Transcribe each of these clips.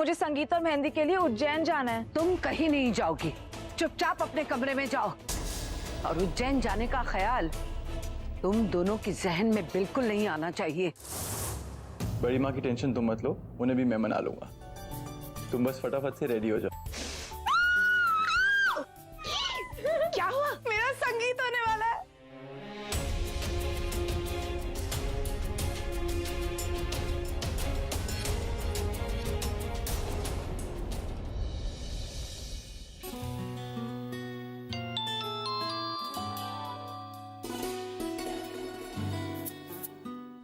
मुझे संगीत और मेहंदी के लिए उज्जैन जाना है। तुम कहीं नहीं जाओगी, चुपचाप अपने कमरे में जाओ। और उज्जैन जाने का ख्याल तुम दोनों की जहन में बिल्कुल नहीं आना चाहिए। बड़ी माँ की टेंशन तुम मत लो, उन्हें भी मैं मना लूंगा। तुम बस फटाफट से रेडी हो जाओ। क्या हुआ? मेरा संगीत होने वाला है।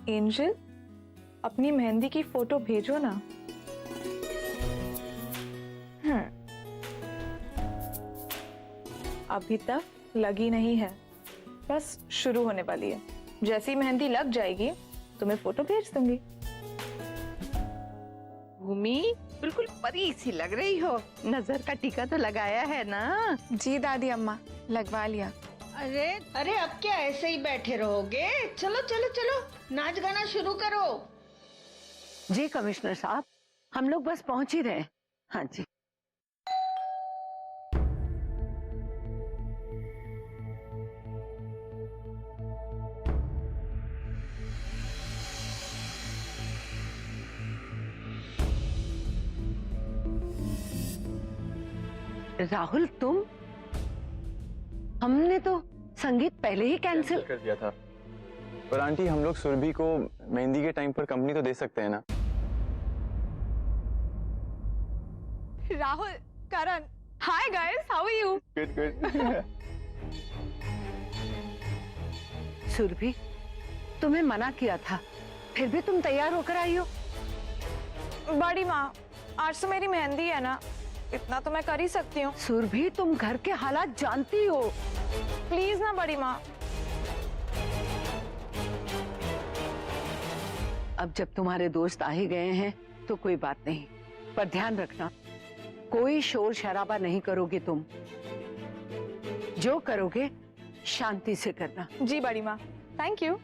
एंजल, अपनी मेहंदी की फोटो भेजो ना। अभी तक लगी नहीं है, बस शुरू होने वाली है। जैसी मेहंदी लग जाएगी तो मैं फोटो भेज दूंगी। भूमि, बिल्कुल परी सी लग रही हो। नजर का टीका तो लगाया है ना? जी दादी अम्मा, लगवा लिया। अरे अरे, अब क्या ऐसे ही बैठे रहोगे? चलो चलो चलो, नाच गाना शुरू करो। जी कमिश्नर साहब, हम लोग बस पहुंच ही रहे हैं। हाँ जी। राहुल, तुम? हमने तो संगीत पहले ही कैंसिल कर दिया था। पर आंटी, हम लोग सुरभि को मेहंदी के टाइम पर कंपनी तो दे सकते हैं ना? Rahul, Karan, hi guys, how are you? Good good. Surabhi, तुम्हें मना किया था, फिर भी तुम तैयार होकर आई हो। बड़ी माँ, आज तो मेरी मेहंदी है ना, इतना तो मैं कर ही सकती हूँ। सुरभि, तुम घर के हालात जानती हो। प्लीज ना बड़ी माँ। अब जब तुम्हारे दोस्त आ ही गए हैं तो कोई बात नहीं, पर ध्यान रखना, कोई शोर शराबा नहीं करोगे तुम। जो करोगे शांति से करना। जी बड़ी माँ, थैंक यू।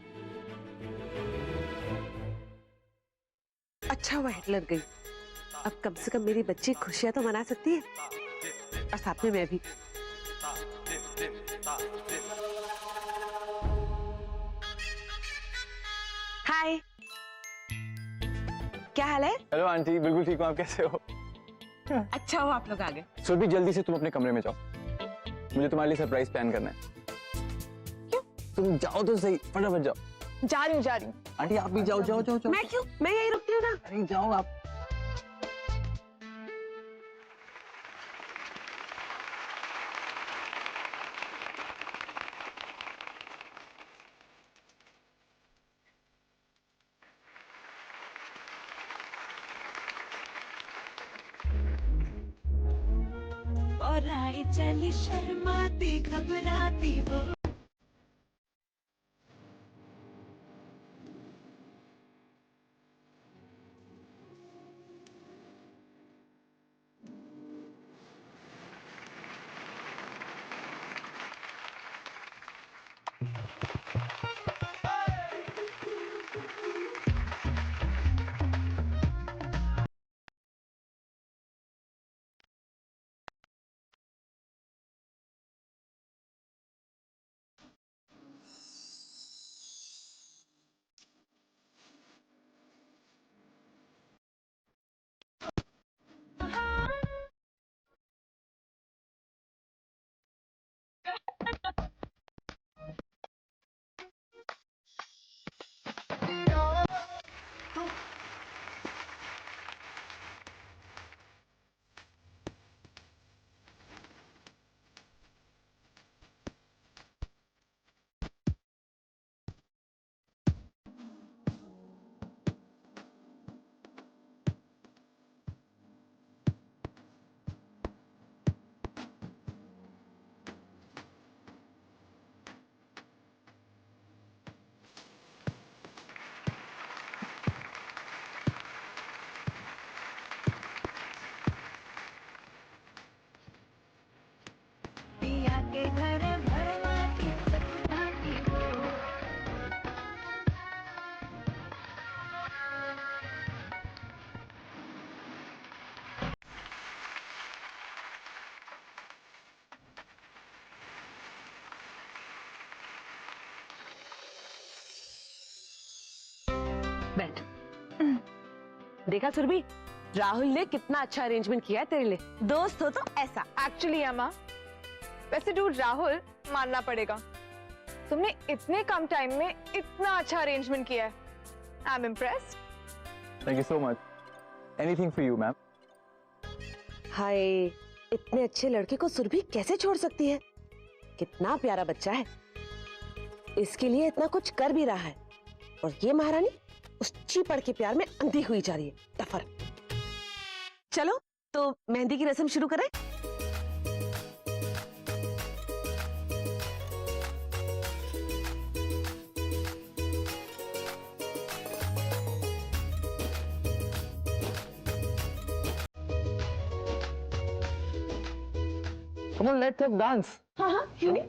अच्छा हुआ हिटलर गई, अब कम से कम मेरी बच्ची खुशियां तो मना सकती है, और साथ में मैं भी। हाय, क्या हाल है? हेलो आंटी, बिल्कुल ठीक हूँ। आप कैसे हो? अच्छा हो आप लोग आ गए। सुरभि, जल्दी से तुम अपने कमरे में जाओ, मुझे तुम्हारे लिए सरप्राइज प्लान करना है। क्यों? तुम जाओ तो सही, फटाफट जाओ। जा रही हूँ, जा रही हूँ। आंटी आप भी जाओ जाओ जाओ जाओ। मैं क्यों? मैं यही रुकती हूँ ना। अरे जाओ आप। और आई चली शर्माती घबराती वो। देखा सुरभि, राहुल ने कितना अच्छा अरेंजमेंट किया है तेरे लिए। दोस्त हो तो ऐसा। एक्चुअली अम्मा, वैसे डू राहुल मानना पड़ेगा, तुमने इतने कम टाइम में इतना अच्छा अरेंजमेंट किया है। I am impressed. Thank you so much. Anything for you ma'am. हाय, इतने अच्छे लड़के को सुरभि कैसे छोड़ सकती है? कितना प्यारा बच्चा है, इसके लिए इतना कुछ कर भी रहा है, और ये महारानी उस चीपड़ के प्यार में अंधी हुई जा रही है। टफर। चलो तो मेहंदी की रस्म शुरू करें। Come on, let's have dance. हाँ हाँ, क्यों नहीं?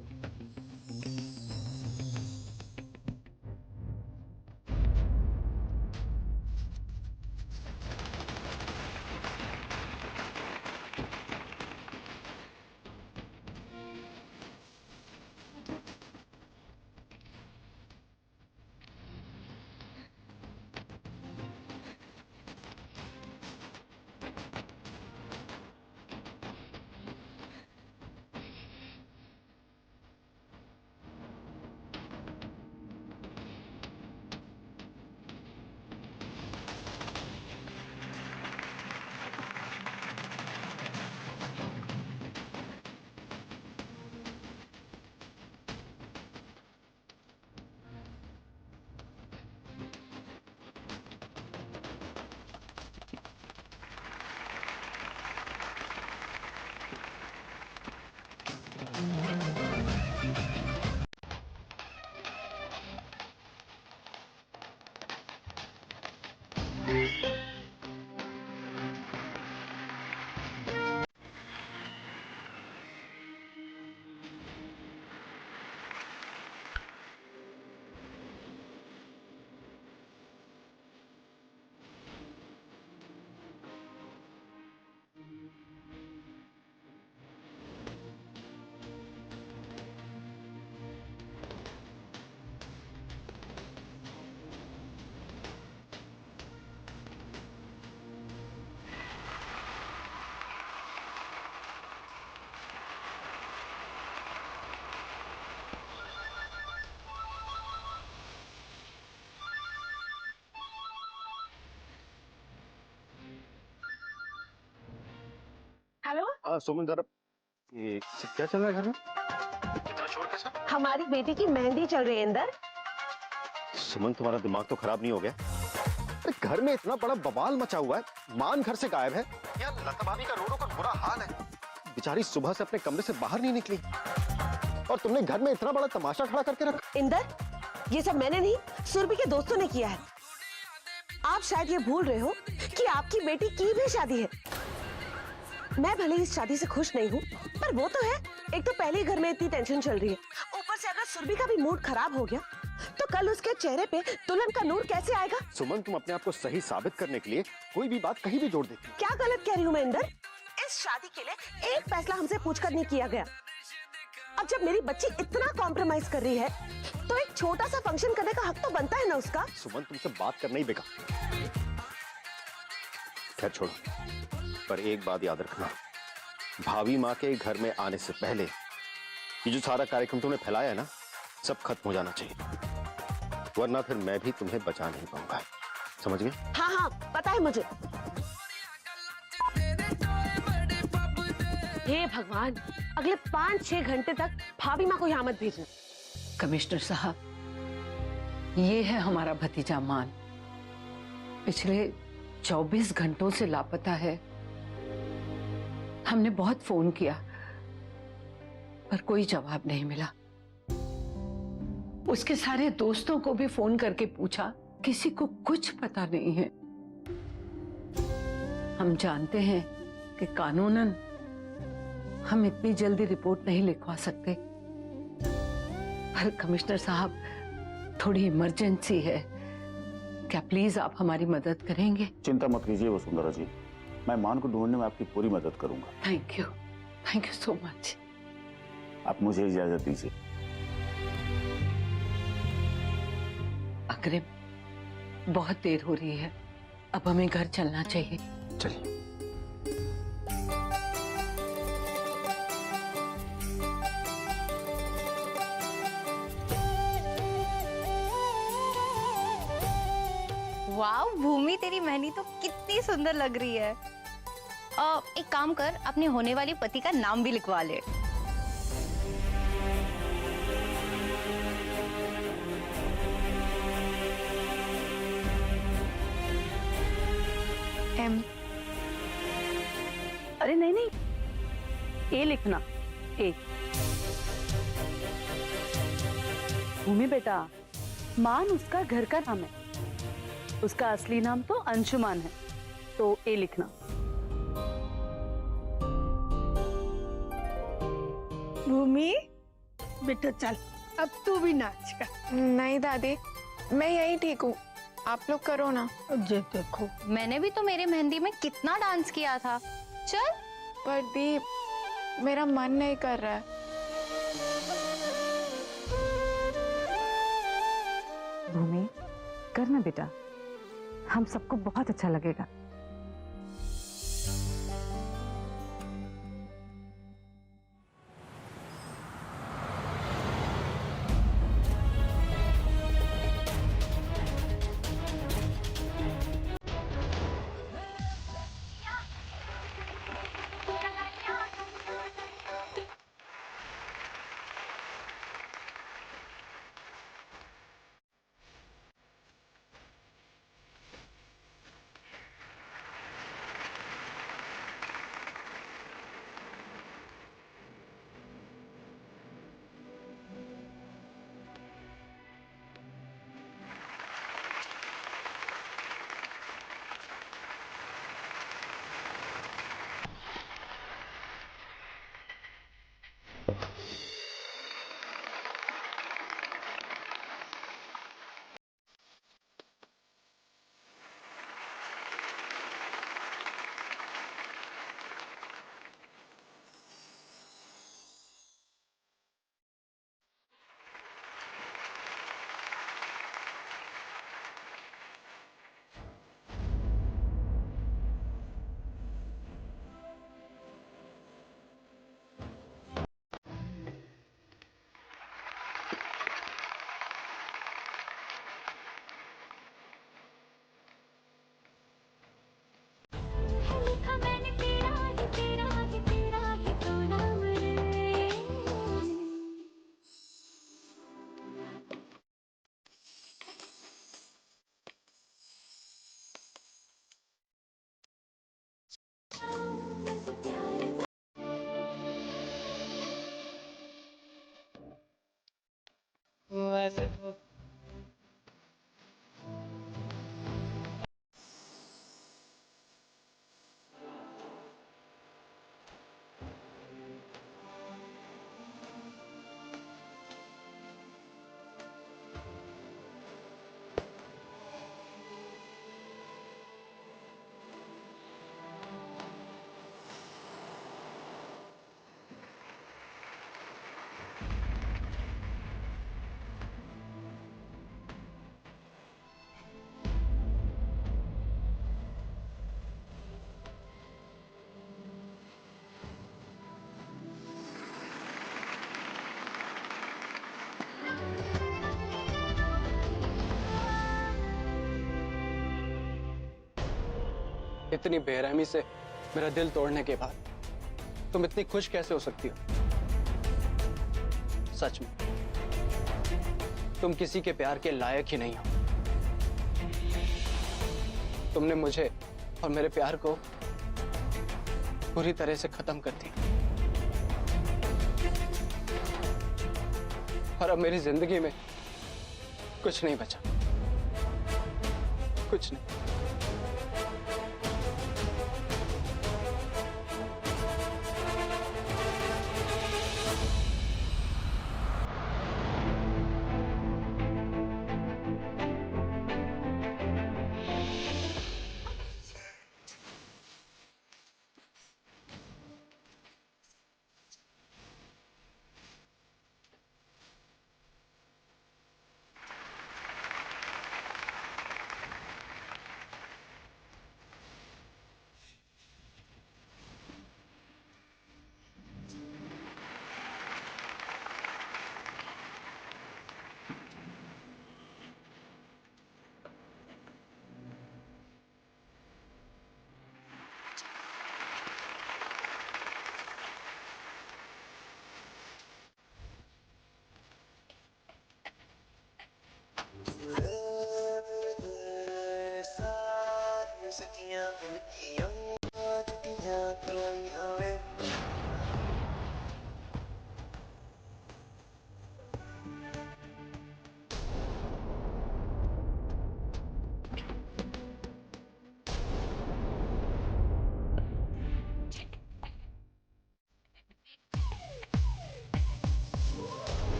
हेलो, सुमन जरा ये क्या चल रहा है घर में? इतना शोर कैसा? हमारी बेटी की मेहंदी चल रही है अंदर। सुमन तुम्हारा दिमाग तो खराब नहीं हो गया? अरे घर में इतना बड़ा बवाल मचा हुआ है, मान घर से गायब है, यार लता भाभी का रो रो कर बुरा हाल है, बेचारी सुबह से अपने कमरे से बाहर नहीं निकली, और तुमने घर में इतना बड़ा तमाशा खड़ा करके रखा। इंदर, ये सब मैंने नहीं, सुरभि के दोस्तों ने किया है। आप शायद ये भूल रहे हो कि आपकी बेटी की भी शादी है। मैं भले इस शादी से खुश नहीं हूँ, पर वो तो है। एक तो पहले ही घर में इतनी टेंशन चल रही है, ऊपर से अगर सुरभि का भी मूड खराब हो गया तो कल उसके चेहरे पे दुल्हन का नूर कैसे आएगा? सुमन, तुम अपने आप को सही साबित करने के लिए कोई भी बात कहीं भी जोड़ देती। क्या गलत कह रही हूँ मैं इंदर? इस शादी के लिए एक फैसला हमसे पूछकर नहीं किया गया। अब जब मेरी बच्ची इतना कॉम्प्रोमाइज कर रही है तो एक छोटा सा फंक्शन करने का हक तो बनता है ना उसका। सुमन, तुमसे बात करना ही बेकार। खैर छोड़ो, पर एक बात याद रखना, भाभी माँ के घर में आने से पहले ये जो सारा कार्यक्रम तुमने फैलाया है ना, सब खत्म हो जाना चाहिए, वरना फिर मैं भी तुम्हें बचा नहीं पाऊंगा। समझ गए? हाँ हाँ, पता है मुझे। हे भगवान, अगले 5-6 घंटे तक भाभी माँ को यहाँ मत भेजना। कमिश्नर साहब, ये है हमारा भतीजा मान, पिछले 24 घंटों से लापता है। हमने बहुत फोन किया पर कोई जवाब नहीं मिला। उसके सारे दोस्तों को भी फोन करके पूछा, किसी को कुछ पता नहीं है। हम जानते हैं कि कानूनन हम इतनी जल्दी रिपोर्ट नहीं लिखवा सकते, पर कमिश्नर साहब थोड़ी इमरजेंसी है, क्या प्लीज आप हमारी मदद करेंगे? चिंता मत कीजिए वसुंधरा जी, मैं मान को ढूंढने में आपकी पूरी मदद करूंगा। Thank you so much. आप मुझे इजाजत दीजिए। अग्रिम, बहुत देर हो रही है, अब हमें घर चलना चाहिए। चलिए। वाह भूमि, तेरी मेहंदी तो कितनी सुंदर लग रही है। एक काम कर, अपने होने वाले पति का नाम भी लिखवा ले। एम। अरे नहीं नहीं, ए लिखना, ए। भूमि बेटा, मान उसका घर का नाम है, उसका असली नाम तो अंशुमान है, तो ए लिखना। भूमि बेटा चल, अब तू भी नाच कर। नहीं दादी, मैं यही ठीक हूँ, आप लोग करो ना। जे देखो, मैंने भी तो मेरे मेहंदी में कितना डांस किया था। चल। पर दी, मेरा मन नहीं कर रहा है। भूमि करना बेटा, हम सबको बहुत अच्छा लगेगा। इतनी बेरहमी से मेरा दिल तोड़ने के बाद तुम इतनी खुश कैसे हो सकती हो? सच में तुम किसी के प्यार के लायक ही नहीं हो। तुमने मुझे और मेरे प्यार को पूरी तरह से खत्म कर दिया और अब मेरी जिंदगी में कुछ नहीं बचा, कुछ नहीं।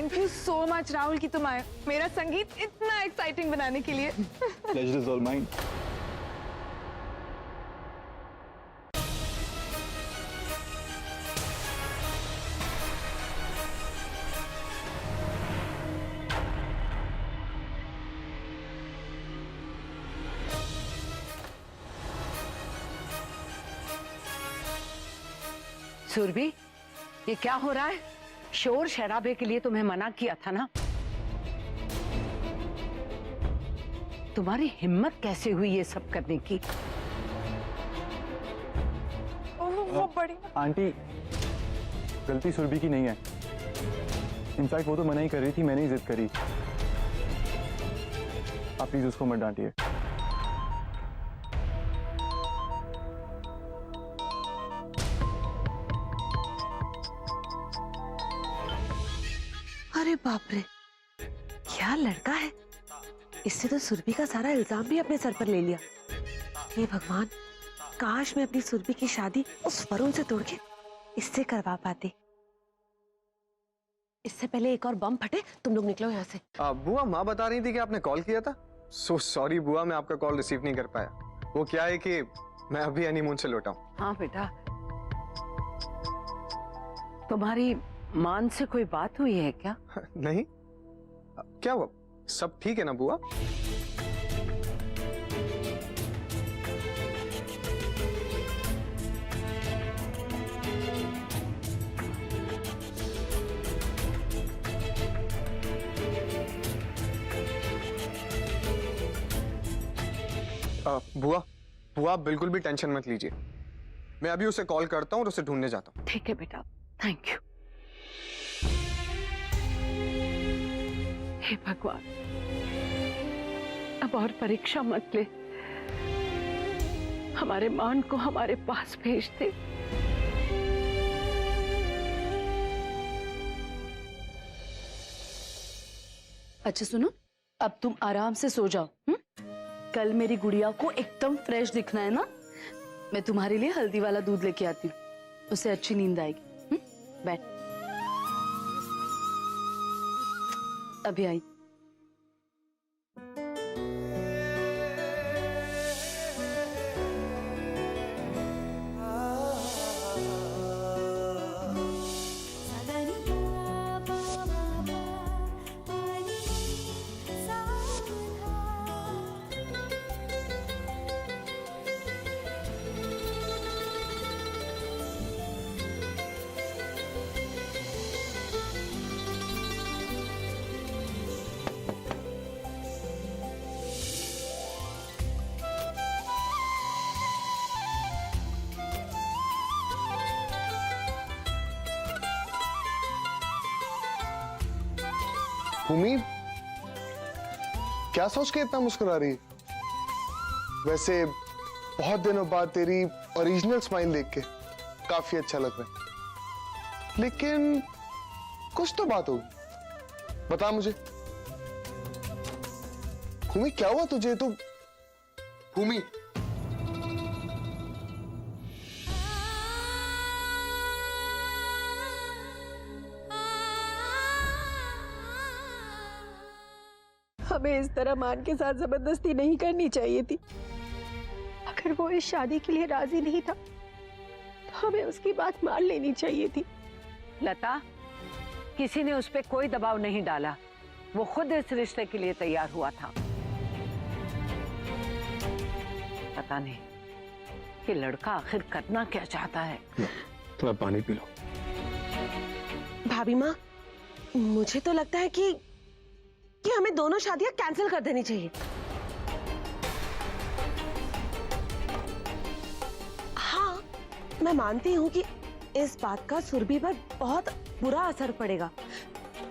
Thank you so much Rahul कि तुम आए मेरा संगीत इतना एक्साइटिंग बनाने के लिए। Pleasure is all mine. Surabhi, ये क्या हो रहा है? शोर शराबे के लिए तुम्हें मना किया था ना। तुम्हारी हिम्मत कैसे हुई ये सब करने की? वो बड़ी आंटी, गलती सुरभि की नहीं है। इनफैक्ट वो तो मना ही कर रही थी, मैंने ही जिद करी। आप प्लीज उसको मत डांटिए। अरे बाप रे, क्या लड़का है। इससे तो सुरभि का सारा इल्जाम भी अपने सर पर ले लिया। हे भगवान, काश मैं अपनी सुरभि की शादी उस वरुण से तोड़ के इससे करवा पाती। इससे पहले एक और बम फटे, तुम लोग निकलो यहाँ से। बुआ, माँ बता रही थी कि आपने कॉल किया था। सो सॉरी बुआ, मैं आपका कॉल रिसीव नहीं कर पाया। वो क्या है कि मैं अभी हनीमून से लौटा हूँ। हाँ बेटा, तुम्हारी मान से कोई बात हुई है क्या? नहीं, क्या हुआ? सब ठीक है ना बुआ? बुआ, बुआ बिल्कुल भी टेंशन मत लीजिए। मैं अभी उसे कॉल करता हूँ और उसे ढूंढने जाता हूँ। ठीक है बेटा, थैंक यू। हे भगवान, अब और परीक्षा मत ले, हमारे मान को हमारे पास भेज दे। अच्छा सुनो, अब तुम आराम से सो जाओ। कल मेरी गुड़िया को एकदम फ्रेश दिखना है ना। मैं तुम्हारे लिए हल्दी वाला दूध लेके आती हूँ, उसे अच्छी नींद आएगी। बैठ, अभी आई। भूमि, क्या सोच के इतना मुस्कुरा रही है? वैसे बहुत दिनों बाद तेरी ओरिजिनल स्माइल देख के काफी अच्छा लग रहा है, लेकिन कुछ तो बात होगी, बता मुझे। भूमि, क्या हुआ तुझे? तो भूमि, हमें इस तरह मान के साथ जबरदस्ती नहीं करनी चाहिए थी। अगर वो इस शादी के लिए राजी नहीं था तो हमें उसकी बात मान लेनी चाहिए थी। लता, किसी ने उस पर कोई दबाव नहीं डाला, वो खुद इस रिश्ते के लिए तैयार हुआ था। पता नहीं कि लड़का आखिर करना क्या चाहता है। थोड़ा पानी पी लो। भाभी माँ, मुझे तो लगता है कि हमें दोनों शादियां कैंसिल कर देनी चाहिए। हाँ, मैं मानती हूँ कि इस बात का सुरभि पर बहुत बुरा असर पड़ेगा,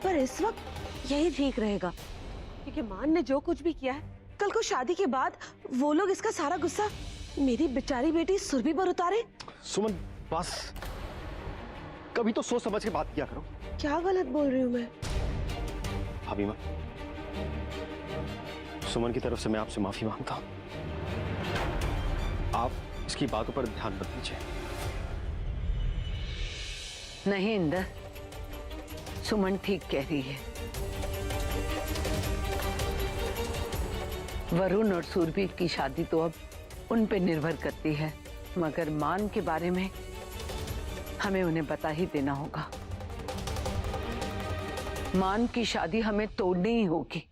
पर इस वक्त यही ठीक रहेगा, क्योंकि मान ने जो कुछ भी किया है, कल को शादी के बाद वो लोग इसका सारा गुस्सा मेरी बेचारी बेटी सुरभि पर उतारे। सुमन, बस कभी तो सोच समझ के बात किया करो। क्या गलत बोल रही हूँ मैं? भाभी माँ, सुमन की तरफ से मैं आपसे माफी मांगता हूं। आप इसकी बातों पर ध्यान मत दीजिए। नहीं इंदर, सुमन ठीक कह रही है। वरुण और सुरभि की शादी तो अब उन पे निर्भर करती है, मगर मान के बारे में हमें उन्हें बता ही देना होगा। मान की शादी हमें तोड़नी ही होगी।